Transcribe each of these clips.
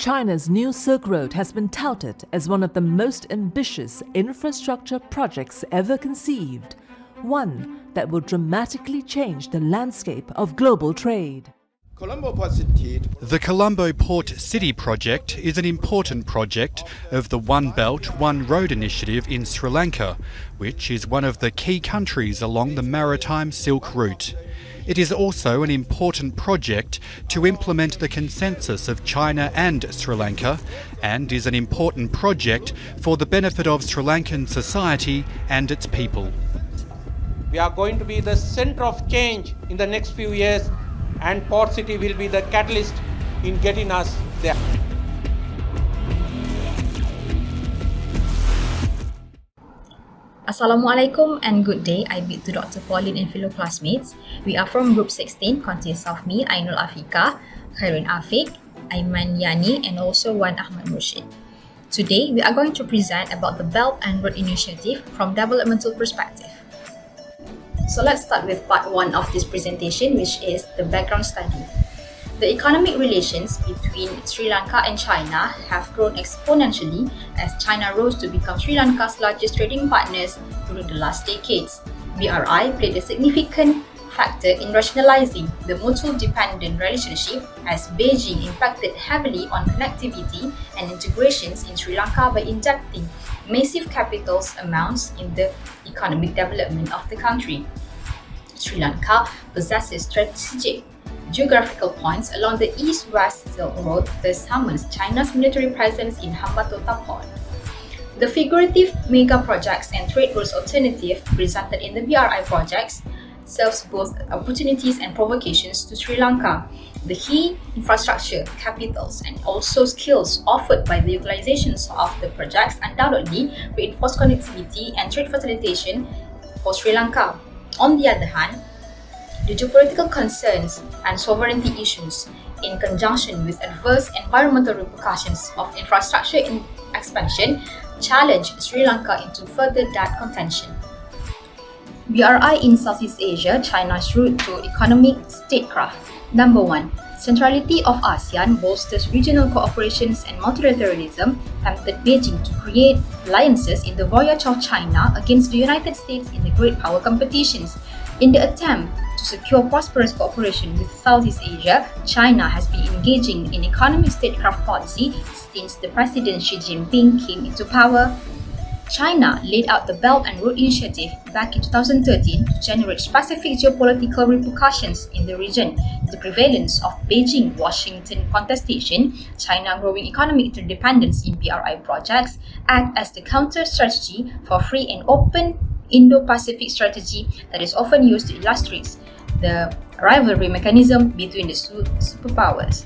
China's new Silk Road has been touted as one of the most ambitious infrastructure projects ever conceived, one that will dramatically change the landscape of global trade. The Colombo Port City project is an important project of the One Belt, One Road initiative in Sri Lanka, which is one of the key countries along the maritime Silk Route. It is also an important project to implement the consensus of China and Sri Lanka, and is an important project for the benefit of Sri Lankan society and its people. We are going to be the center of change in the next few years, and Port City will be the catalyst in getting us there. Assalamualaikum and good day. I bid to Dr. Pauline and fellow classmates. We are from Group 16, consists of me, Ainul Afika, Khairun Afiq, Aiman Yani, and also Wan Ahmad Murshid. Today, we are going to present about the Belt and Road Initiative from developmental perspective. So let's start with part 1 of this presentation, which is the background study. The economic relations between Sri Lanka and China have grown exponentially as China rose to become Sri Lanka's largest trading partners during the last decades. BRI played a significant factor in rationalizing the mutual dependent relationship as Beijing impacted heavily on connectivity and integrations in Sri Lanka by injecting massive capital amounts in the economic development of the country. Sri Lanka possesses strategic geographical points along the east-west Silk Road, thus summons China's military presence in Hambantota Port. The figurative mega projects and trade routes alternative presented in the BRI projects serves both opportunities and provocations to Sri Lanka. The key infrastructure, capitals, and also skills offered by the utilizations of the projects undoubtedly reinforce connectivity and trade facilitation for Sri Lanka. On the other hand, the geopolitical concerns and sovereignty issues, in conjunction with adverse environmental repercussions of infrastructure expansion, challenge Sri Lanka into further that contention. BRI in Southeast Asia, China's route to economic statecraft. Number 1. Centrality of ASEAN bolsters regional cooperations and multilateralism, tempted Beijing to create alliances in the voyage of China against the United States in the great power competitions. In the attempt to secure prosperous cooperation with Southeast Asia, China has been engaging in economic statecraft policy since the President Xi Jinping came into power. China laid out the Belt and Road Initiative back in 2013 to generate specific geopolitical repercussions in the region. The prevalence of Beijing-Washington contestation, China growing economic interdependence in BRI projects, act as the counter-strategy for free and open Indo-Pacific strategy that is often used to illustrate the rivalry mechanism between the superpowers.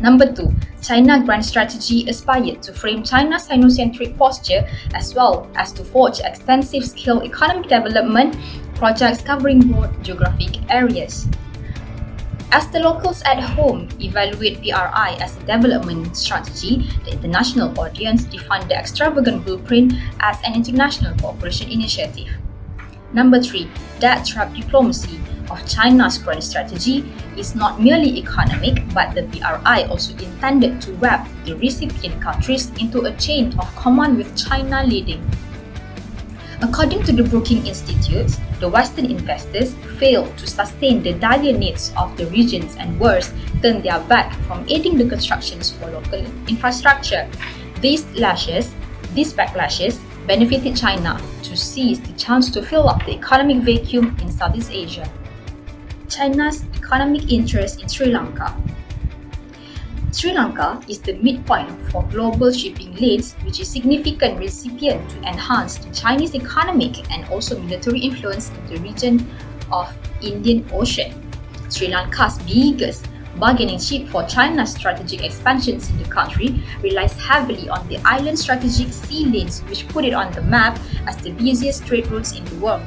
Number 2. China Grand Strategy aspired to frame China's Sino-centric posture as well as to forge extensive-scale economic development projects covering broad geographic areas. As the locals at home evaluate BRI as a development strategy, the international audience defined the extravagant blueprint as an international cooperation initiative. Number 3. Debt trap diplomacy of China's grand strategy is not merely economic, but the BRI also intended to wrap the recipient countries into a chain of command with China leading. According to the Brookings Institute, the Western investors failed to sustain the dire needs of the regions and worse, turned their back from aiding the constructions for local infrastructure. These backlashes benefited China to seize the chance to fill up the economic vacuum in Southeast Asia. China's economic interest in Sri Lanka. Sri Lanka is the midpoint for global shipping lanes, which is a significant recipient to enhance the Chinese economic and also military influence in the region of Indian Ocean. Sri Lanka's biggest bargaining chip for China's strategic expansions in the country relies heavily on the island's strategic sea lanes, which put it on the map as the busiest trade routes in the world.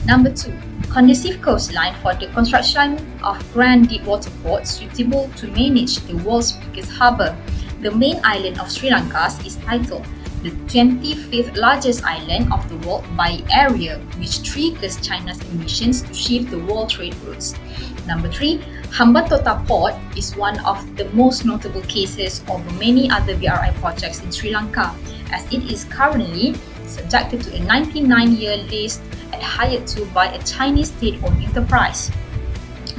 Number 2. Conducive coastline for the construction of grand deep-water ports suitable to manage the world's biggest harbour. The main island of Sri Lanka is titled the 25th largest island of the world by area, which triggers China's ambitions to shift the world trade routes. Number 3, Hambantota Port is one of the most notable cases of many other BRI projects in Sri Lanka, as it is currently subjected to a 99-year lease adhered to by a Chinese state-owned enterprise.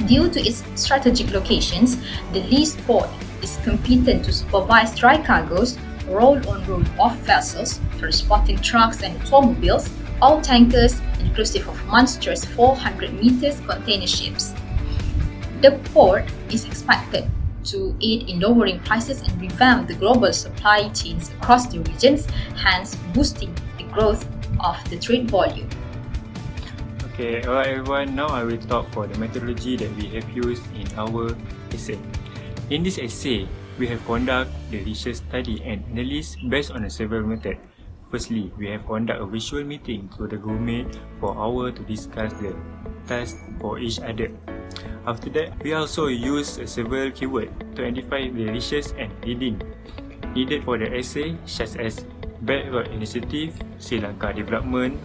Due to its strategic locations, the leased port is competent to supervise dry cargoes, roll-on roll-off vessels, transporting trucks and automobiles, all tankers, inclusive of monstrous 400 meters container ships. The port is expected to aid in lowering prices and revamp the global supply chains across the regions, hence boosting the growth of the trade volume. Okay, hello everyone. Now I will talk for the methodology that we have used in our essay. In this essay, we have conduct the research study and analysis based on several methods. Firstly, we have conduct a visual meeting to the groupmate for hour to discuss the task for each other. After that, we also use several keywords to identify the research and reading needed for the essay, such as Belt Road Initiative, Sri Lanka Development,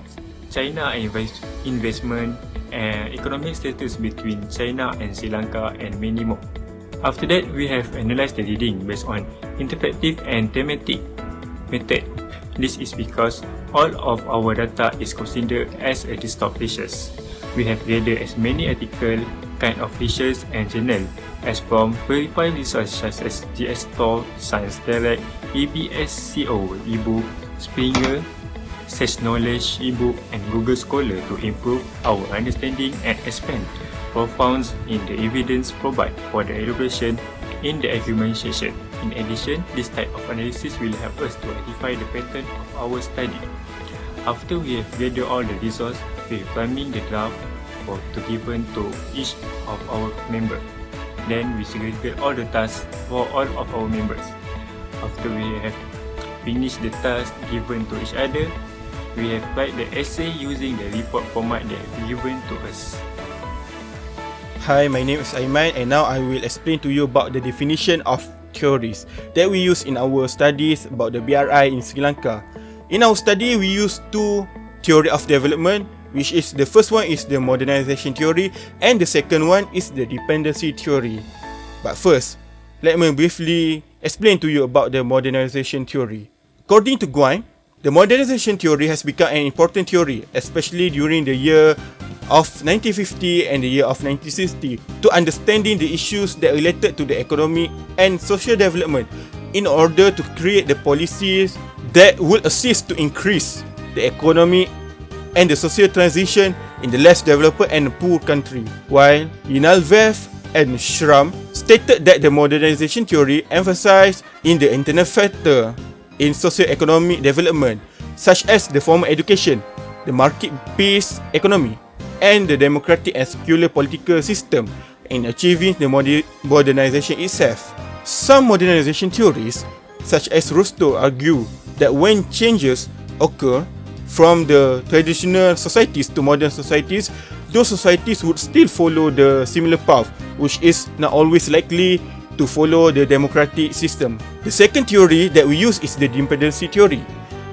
China Investment, and economic status between China and Sri Lanka, and many more. After that, we have analyzed the reading based on interpretive and thematic method. This is because all of our data is considered as a desktop research. We have gathered as many articles, kind of research and journal as from verified research such as GS Store, Science Direct, EBSCO ebook, Springer, Search Knowledge ebook, and Google Scholar to improve our understanding and expand profounds in the evidence provided for the elaboration in the argument session. In addition, this type of analysis will help us to identify the pattern of our study. After we have gathered all the resources, we are priming the draft to given to each of our members. Then we segregate all the tasks for all of our members. After we have finished the tasks given to each other, we have write the essay using the report format that is given to us. Hi, my name is Aiman, and now I will explain to you about the definition of theories that we use in our studies about the BRI in Sri Lanka. In our study, we use two theory of development, which is the first one is the modernization theory and the second one is the dependency theory. But first, let me briefly explain to you about the modernization theory. According to Guan, the modernization theory has become an important theory, especially during the year of 1950 and the year of 1960, to understanding the issues that related to the economic and social development in order to create the policies that will assist to increase the economic and the social transition in the less developed and poor country. While Yinalvev and Schramm stated that the modernization theory emphasized in the internal factor in socio-economic development, such as the formal education, the market-based economy, and the democratic and secular political system in achieving the modernization itself. Some modernization theories, such as Rostow, argue that when changes occur from the traditional societies to modern societies, those societies would still follow the similar path, which is not always likely to follow the democratic system. The second theory that we use is the dependency theory.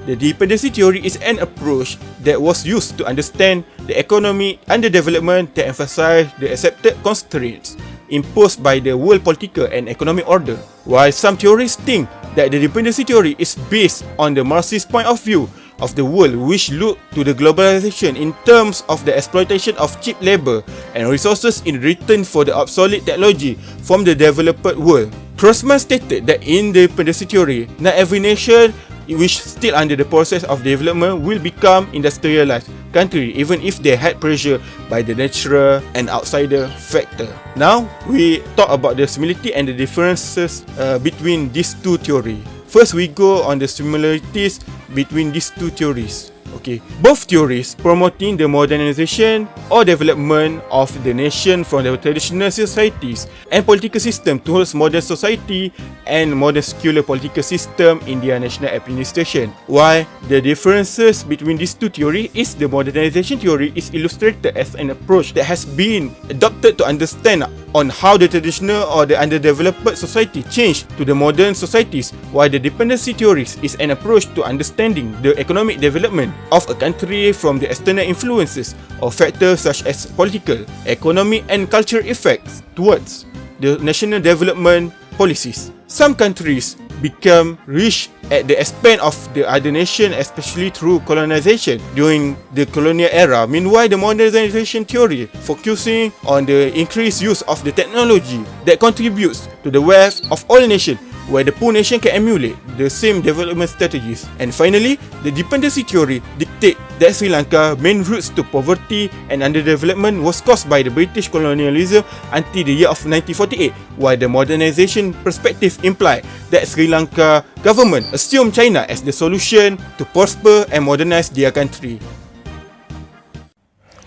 The dependency theory is an approach that was used to understand the economic underdevelopment that emphasized the accepted constraints imposed by the world political and economic order. While some theorists think that the dependency theory is based on the Marxist point of view of the world, which look to the globalization in terms of the exploitation of cheap labor and resources in return for the obsolete technology from the developed world. Crossman stated that in the dependency theory, not every nation which still under the process of development will become industrialized country, even if they had pressure by the natural and outsider factor. Now we talk about the similarity and the differences between these two theories. First, we go on the similarities between these two theories. Okay, both theories promoting the modernization or development of the nation from the traditional societies and political system towards modern society and modern secular political system in their national administration. While the differences between these two theories is the modernization theory is illustrated as an approach that has been adopted to understand on how the traditional or the underdeveloped society changed to the modern societies, while the dependency theories is an approach to understanding the economic development of a country from the external influences or factors such as political, economic and cultural effects towards the national development policies. Some countries become rich at the expense of the other nation, especially through colonization during the colonial era. Meanwhile, the modernization theory focusing on the increased use of the technology that contributes to the wealth of all nations, where the poor nation can emulate the same development strategies. And finally, the dependency theory dictates that Sri Lanka's main roots to poverty and underdevelopment was caused by the British colonialism until the year of 1948, while the modernization perspective implies that Sri Lanka government assumed China as the solution to prosper and modernize their country.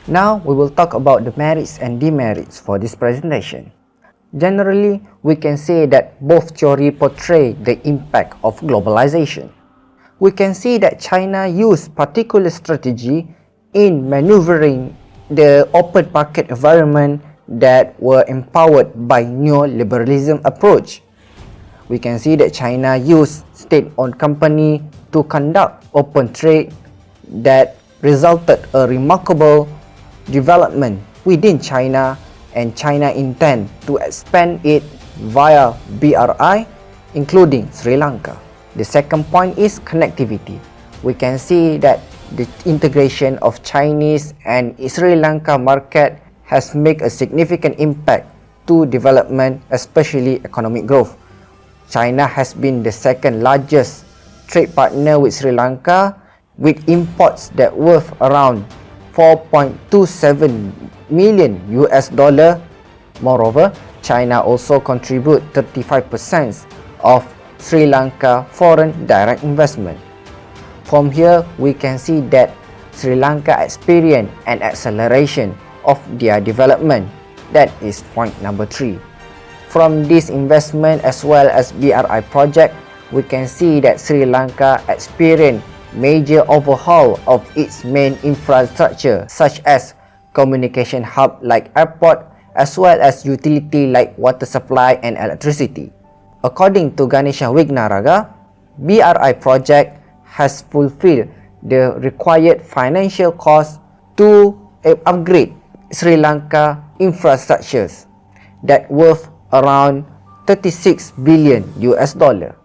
Now we will talk about the merits and demerits for this presentation. Generally, we can say that both theories portray the impact of globalization. We can see that China used particular strategy in maneuvering the open market environment that were empowered by neoliberalism approach. We can see that China used state-owned company to conduct open trade that resulted a remarkable development within China, and China intend to expand it via BRI, including Sri Lanka. The second point is connectivity. We can see that the integration of Chinese and Sri Lanka market has made a significant impact to development, especially economic growth. China has been the second largest trade partner with Sri Lanka, with imports that worth around 4.27 million US dollar. Moreover, China also contribute 35% of Sri Lanka foreign direct investment. From here, we can see that Sri Lanka experienced an acceleration of their development. That is point number 3. From this investment as well as BRI project, we can see that Sri Lanka experienced major overhaul of its main infrastructure, such as communication hub like airport, as well as utility like water supply and electricity. According to Ganesha Wignaraga, BRI project has fulfilled the required financial cost to upgrade Sri Lanka infrastructures that worth around 36 billion US dollar.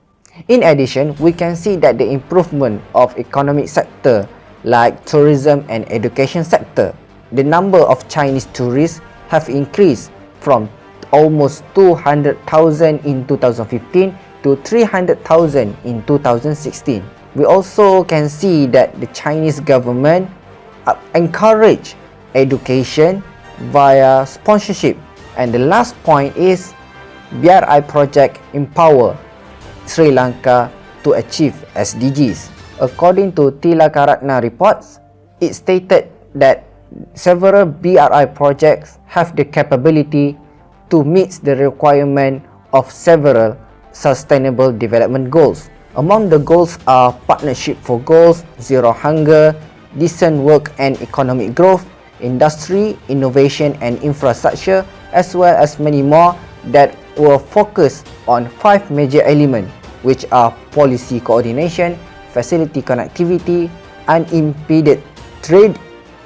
In addition, we can see that the improvement of economic sector like tourism and education sector, the number of Chinese tourists have increased from almost 200,000 in 2015 to 300,000 in 2016. We also can see that the Chinese government encourage education via sponsorship. And the last point is BRI project empower Sri Lanka to achieve SDGs. According to Tilakaratna reports, it stated that several BRI projects have the capability to meet the requirement of several sustainable development goals. Among the goals are partnership for goals, zero hunger, decent work and economic growth, industry, innovation and infrastructure, as well as many more that were focused on 5 major elements, which are policy coordination, facility connectivity, unimpeded trade,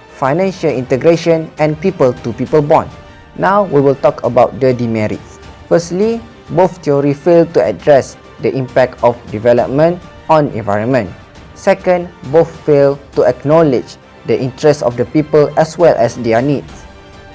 financial integration, and people-to-people bond. Now we will talk about the demerits. Firstly, both theories fail to address the impact of development on environment. Second, both fail to acknowledge the interests of the people as well as their needs.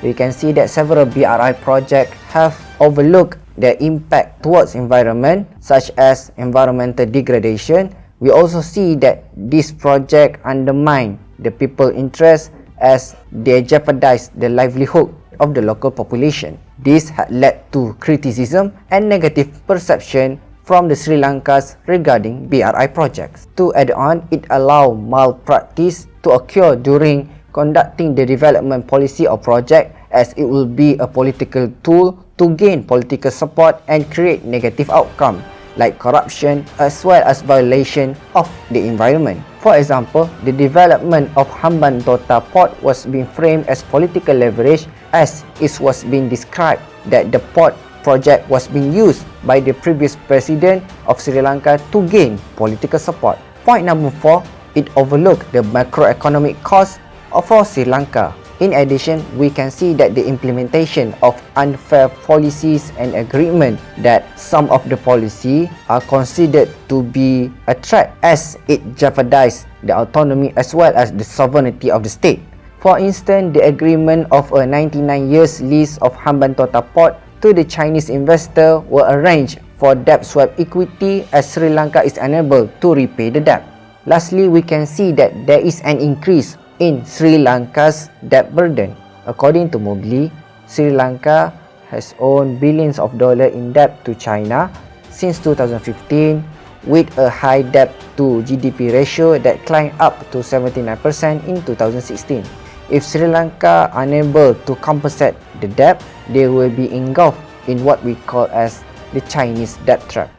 We can see that several BRI projects have overlooked their impact towards environment, such as environmental degradation. We also see that this project undermine the people's interest as they jeopardize the livelihood of the local population. This had led to criticism and negative perception from the Sri Lankas regarding BRI projects. To add on, it allows malpractice to occur during conducting the development policy or project, as it will be a political tool to gain political support and create negative outcome. like corruption as well as violation of the environment. For example, the development of Hambantota port was being framed as political leverage, as it was being described that the port project was being used by the previous president of Sri Lanka to gain political support. Point number 4, it overlooked the macroeconomic costs for Sri Lanka. In addition, we can see that the implementation of unfair policies and agreement that some of the policy are considered to be a threat as it jeopardizes the autonomy as well as the sovereignty of the state. For instance, the agreement of a 99 years lease of Hambantota port to the Chinese investor were arranged for debt swap equity as Sri Lanka is unable to repay the debt. Lastly, we can see that there is an increase in Sri Lanka's debt burden. According to Mowgli, Sri Lanka has owed billions of dollars in debt to China since 2015, with a high debt to GDP ratio that climbed up to 79% in 2016. If Sri Lanka are unable to compensate the debt, they will be engulfed in what we call as the Chinese debt trap.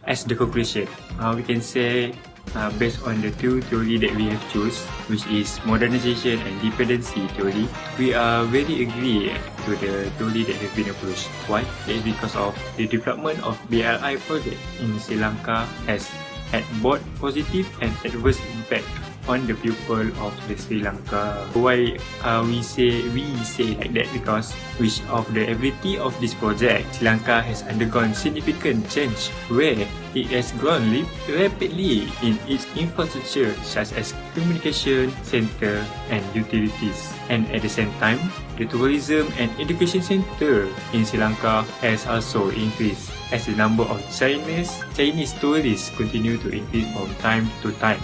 As the conclusion, we can say based on the two theory that we have choose, which is modernization and dependency theory, we are very agree to the theory that have been approached. Why? That is because of the development of BRI project in Sri Lanka has had both positive and adverse impact on the people of the Sri Lanka. Why we say like that? Because which of the ability of this project, Sri Lanka has undergone significant change where it has grown rapidly in its infrastructure such as communication center and utilities, and at the same time the tourism and education center in Sri Lanka has also increased as the number of Chinese tourists continue to increase from time to time,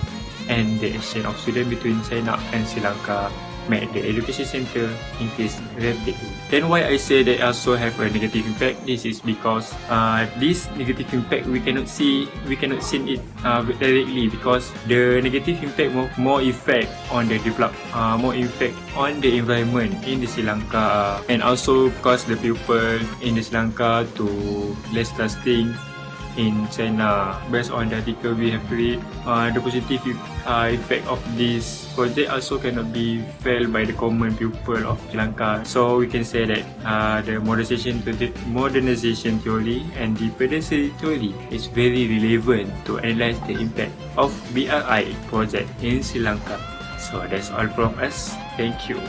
and the exchange of students between China and Sri Lanka made the education center increase rapidly. Then why I say they also have a negative impact? This is because this negative impact we cannot see it directly, because the negative impact more effect on the more effect on the environment in the Sri Lanka, and also because the people in the Sri Lanka to less lasting in China. Based on the article we have read, the positive effect of this project also cannot be felt by the common people of Sri Lanka. So we can say that the modernization theory and dependency theory is very relevant to analyze the impact of BRI project in Sri Lanka. So that's all from us. Thank you.